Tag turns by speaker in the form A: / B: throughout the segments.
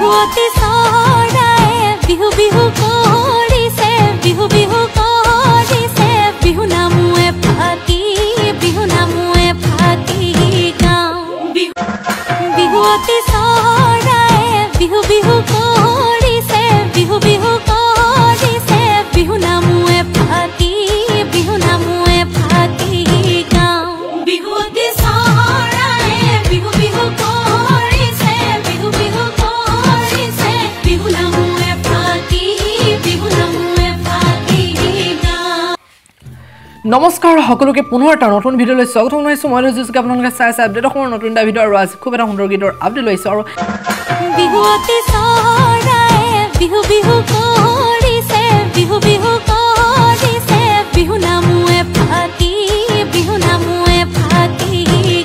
A: বিহুৱতী চৰায়ে বিহু বিহু কৰিছে বিহু বিহু কৰিছে বিহু নামুৱে ফাকি গাওঁ বিহুৱতী চৰায়ে বিহু বিহু কৰিছে বিহু বিহু কৰিছে বিহু নামুৱে ফাকি গাওঁ বিহুৱতী চৰায়ে বিহু বিহু কৰিছে বিহু বিহু কৰিছে বিহু নামুৱে ফাকি গাওঁ।
B: নমস্কাৰ সকলোকে পুনৰ এটা নতুন ভিডিঅ'লৈ স্বাগতম জনাইছোঁ। মই লৈছোঁ আপোনালোকে চাই আপডেট অসমৰ নতুন এটা ভিডিঅ' আৰু আজি খুব এটা সুন্দৰ গীতৰ আপডেট লৈছোঁ। আৰু
A: বিহুৱতী চৰায়ে বিহু বিহু কৰিছে বিহু বিহু কৰিছে বিহু নামুৱে ফাকি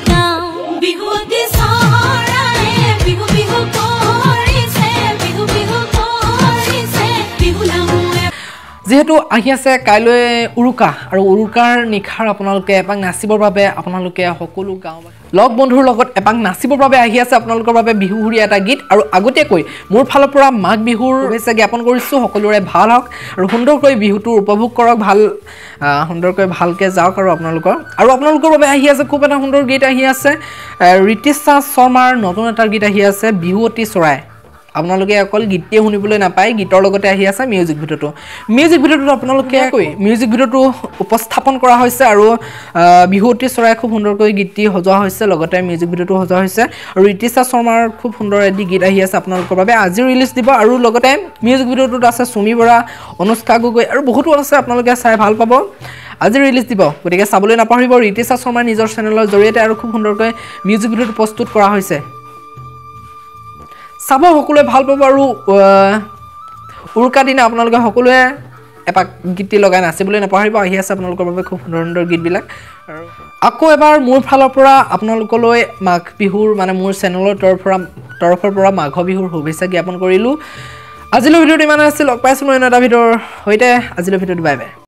A: গাওঁ বিহুৱতী চৰায়ে বিহু বিহু কৰিছে বিহু বিহু কৰিছে বিহু নামুৱে।
B: যিহেতু আহি আছে কাইলৈ উৰুকা আৰু উৰুকাৰ নিশাৰ আপোনালোকে এপাক নাচিবৰ বাবে আপোনালোকে সকলো গাঁওবাসী লগ বন্ধুৰ লগত এপাক নাচিবৰ বাবে আহি আছে আপোনালোকৰ বাবে বিহুহুৰীয়া এটা গীত। আৰু আগতীয়াকৈ মোৰ ফালৰ পৰা মাঘ বিহুৰ শুভেচ্ছা জ্ঞাপন কৰিছোঁ। সকলোৰে ভাল হওক আৰু সুন্দৰকৈ বিহুটো উপভোগ কৰক, সুন্দৰকৈ ভালকৈ যাওক। আৰু আপোনালোকৰ বাবে আহি আছে খুব এটা সুন্দৰ গীত আহি আছে ঋতিশা শৰ্মাৰ নতুন এটা গীত আহি আছে বিহুৱতী চৰাই। আপোনালোকে অকল গীতটিয়ে শুনিবলৈ নাপায়, গীতৰ লগতে আহি আছে মিউজিক ভিডিঅ'টো। আপোনালোকে মিউজিক ভিডিঅ'টো উপস্থাপন কৰা হৈছে আৰু বিহুৱতী চৰাই খুব সুন্দৰকৈ গীতটি সজোৱা হৈছে, লগতে মিউজিক ভিডিঅ'টো সজোৱা হৈছে। আৰু ঋতিশা শৰ্মাৰ খুব সুন্দৰ এটি গীত আহি আছে আপোনালোকৰ বাবে, আজি ৰিলিজ দিব। আৰু লগতে মিউজিক ভিডিঅ'টোত আছে চুমি বৰা, অনুষ্কা গগৈ আৰু বহুতো আছে, আপোনালোকে চাই ভাল পাব। আজি ৰিলিজ দিব, গতিকে চাবলৈ নাপাহৰিব। ঋতিশা শৰ্মাৰ নিজৰ চেনেলৰ জৰিয়তে আৰু খুব সুন্দৰকৈ মিউজিক ভিডিঅ'টো প্ৰস্তুত কৰা হৈছে, চাব, সকলোৱে ভাল পাব। আৰু উৰুকা দিনা আপোনালোকে সকলোৱে এপাক গীতটি লগাই নাচিবলৈ নাপাহৰিব। আহি আছে আপোনালোকৰ বাবে খুব সুন্দৰ সুন্দৰ গীতবিলাক। আৰু আকৌ এবাৰ মোৰ ফালৰ পৰা আপোনালোকলৈ মাঘ বিহুৰ মোৰ চেনেলৰ তৰফৰ পৰা মাঘ বিহুৰ শুভেচ্ছা জ্ঞাপন কৰিলোঁ। আজিলৈ ভিডিঅ'টো ইমানে আছিল, লগ পাইছোঁ মই এটা ভিডিঅ'ৰ সৈতে। আজিলৈ ভিডিঅ'টো বাই বাই।